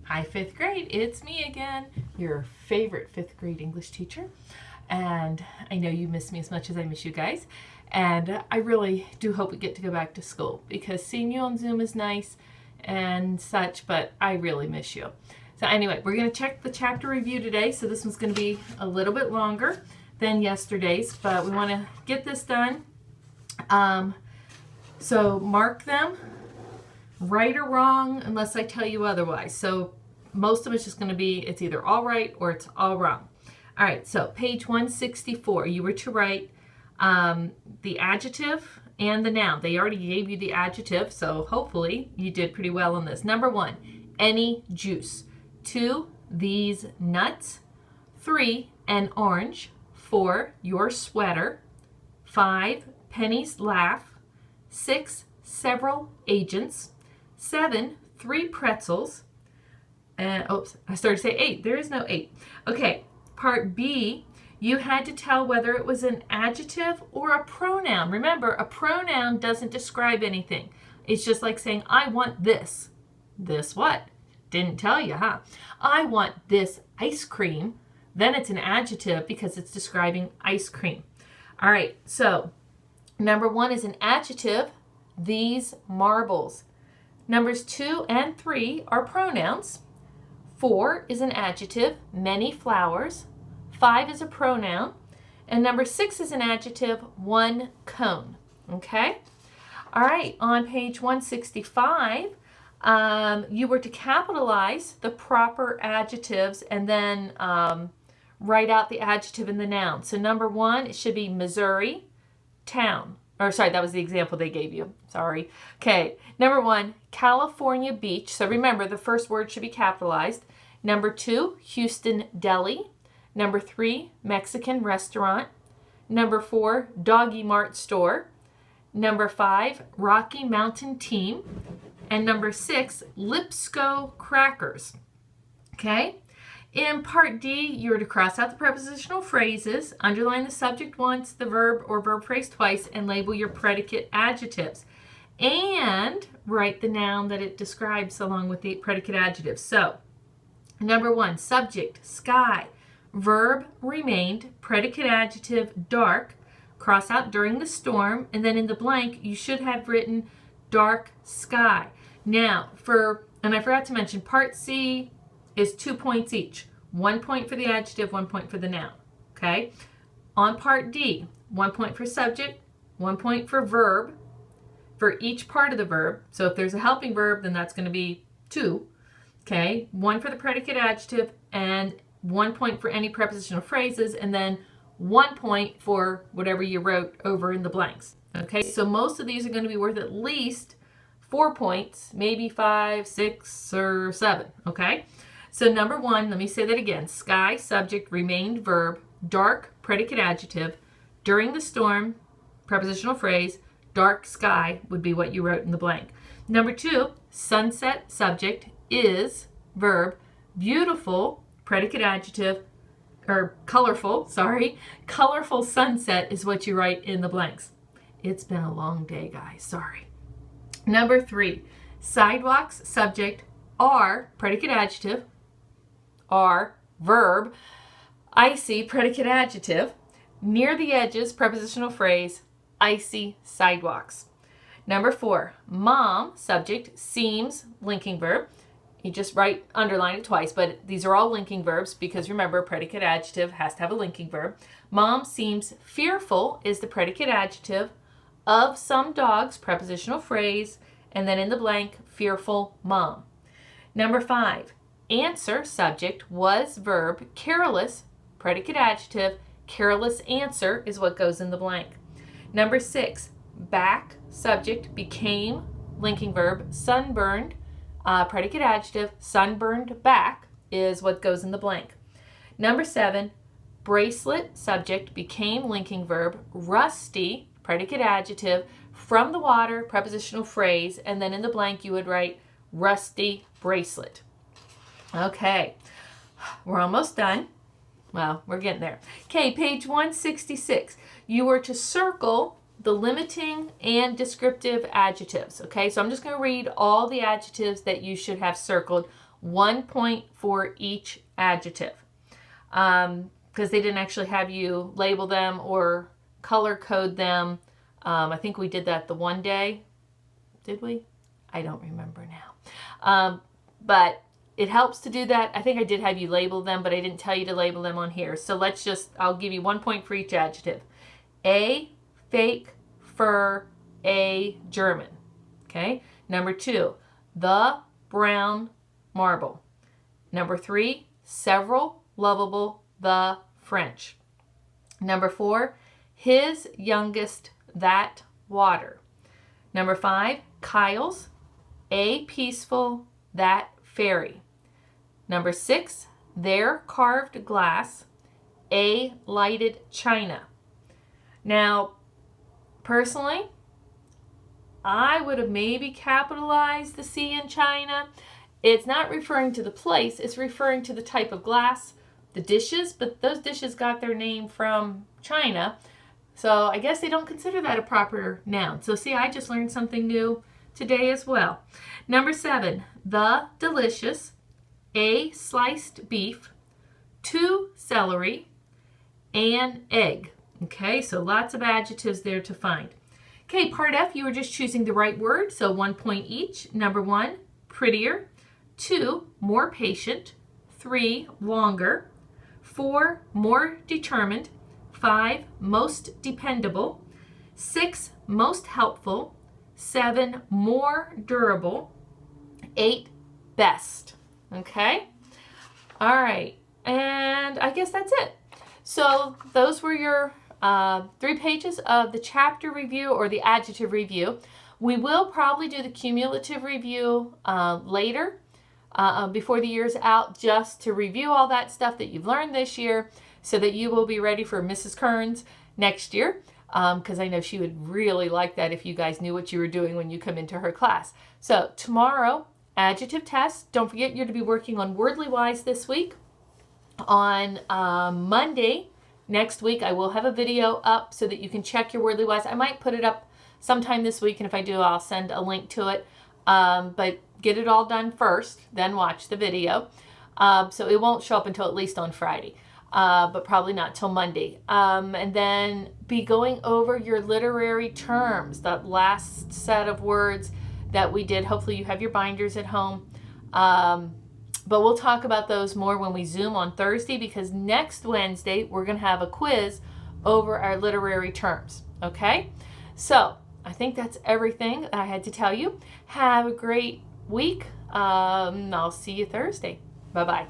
Hi, fifth grade. It's me again, your favorite fifth grade English teacher. And I know you miss me as much as I miss you guys. And I really do hope we get to go back to school because seeing you on Zoom is nice and such, but I really miss you. So anyway, we're going to check the chapter review today. So this one's going to be a little bit longer than yesterday's, but we want to get this done. So mark them, right or wrong, unless I tell you otherwise. So most of it's just going to be, it's either all right or it's all wrong. All right, so page 164, you were to write the adjective and the noun. They already gave you the adjective, so hopefully you did pretty well on this. Number 1, any juice. 2, these nuts. 3, an orange. 4, your sweater. 5, Penny's laugh. 6, several agents. 7, 3 pretzels. And oops, I started to say 8. There is no 8. Okay, part B, you had to tell whether it was an adjective or a pronoun. Remember, a pronoun doesn't describe anything. It's just like saying, I want this. This what? Didn't tell you, huh? I want this ice cream. Then it's an adjective because it's describing ice cream. All right, so number 1 is an adjective, these marbles. Numbers 2 and 3 are pronouns. 4 is an adjective, many flowers. 5 is a pronoun. And number 6 is an adjective, 1 cone. Okay? All right, on page 165, you were to capitalize the proper adjectives and then write out the adjective and the noun. So number 1, it should be Missouri, town. Or sorry, that was the example they gave you. Sorry. Okay, number 1, California beach. So remember, the first word should be capitalized. Number 2, Houston deli. Number 3, Mexican restaurant. Number 4, Doggy Mart store. Number 5, Rocky Mountain team. And number 6, Lipsco crackers. Okay? In part D, you are to cross out the prepositional phrases, underline the subject once, the verb or verb phrase twice, and label your predicate adjectives. And write the noun that it describes along with the predicate adjectives. So, number 1, subject, sky. Verb, remained. Predicate adjective, dark. Cross out during the storm. And then in the blank, you should have written dark sky. Now, and I forgot to mention, part C is 2 points each. 1 point for the adjective, 1 point for the noun. Okay? On part D, 1 point for subject, 1 point for verb, for each part of the verb. So if there's a helping verb, then that's going to be 2. Okay? 1 for the predicate adjective, and 1 point for any prepositional phrases, and then 1 point for whatever you wrote over in the blanks. Okay? So most of these are going to be worth at least 4 points, maybe 5, 6, or 7. Okay? So number 1, let me say that again. Sky, subject, remained, verb, dark, predicate adjective, during the storm, prepositional phrase, dark sky would be what you wrote in the blank. Number 2, sunset, subject, is, verb, beautiful, predicate adjective, or colorful sunset is what you write in the blanks. It's been a long day, guys, sorry. Number 3, sidewalks, subject, are, predicate adjective, are, verb, icy, predicate adjective, near the edges, prepositional phrase, icy sidewalks. Number 4, mom, subject, seems, linking verb. You just underline it twice, but these are all linking verbs because remember, predicate adjective has to have a linking verb. Mom seems fearful is the predicate adjective of some dogs, prepositional phrase, and then in the blank, fearful mom. Number 5, answer, subject, was, verb, careless, predicate adjective, careless answer is what goes in the blank. Number 6, back, subject, became, linking verb, sunburned, predicate adjective, sunburned back is what goes in the blank. Number 7, bracelet, subject, became, linking verb, rusty, predicate adjective, from the water, prepositional phrase, and then in the blank you would write rusty bracelet. Okay, we're almost done. Well, we're getting there. Okay, page 166. You were to circle the limiting and descriptive adjectives. Okay, so I'm just going to read all the adjectives that you should have circled. 1 point for each adjective. Because they didn't actually have you label them or color code them. I think we did that the one day. Did we? I don't remember now. But it helps to do that. I think I did have you label them, but I didn't tell you to label them on here. So I'll give you 1 point for each adjective. A, fake, fur, a, German. Okay. Number 2, the brown marble. Number 3, several, lovable, the French. Number 4, his youngest, that water. Number 5, Kyle's, a peaceful, that fairy. Number 6, their carved glass, a lighted china. Now, personally, I would have maybe capitalized the C in China. It's not referring to the place, it's referring to the type of glass, the dishes, but those dishes got their name from China. So I guess they don't consider that a proper noun. So see, I just learned something new today as well. Number 7, the delicious, a sliced beef, 2 celery, an egg. Okay, so lots of adjectives there to find. Okay, part F, you were just choosing the right word, so 1 point each. Number 1, prettier. 2, more patient. 3, longer. 4, more determined. 5, most dependable. 6, most helpful. 7, more durable. 8, best. Okay? All right, and I guess that's it. So those were your 3 pages of the chapter review or the adjective review. We will probably do the cumulative review later before the year's out, just to review all that stuff that you've learned this year so that you will be ready for Mrs. Kearns next year, because I know she would really like that if you guys knew what you were doing when you come into her class. So tomorrow, adjective test. Don't forget you're to be working on Wordly Wise this week. On Monday next week, I will have a video up so that you can check your Wordly Wise. I might put it up sometime this week, and if I do, I'll send a link to it. But get it all done first, then watch the video. So it won't show up until at least on Friday, but probably not till Monday. And then be going over your literary terms, that last set of words that we did. Hopefully you have your binders at home. But we'll talk about those more when we Zoom on Thursday, because next Wednesday we're going to have a quiz over our literary terms. Okay? So I think that's everything I had to tell you. Have a great week. I'll see you Thursday. Bye-bye.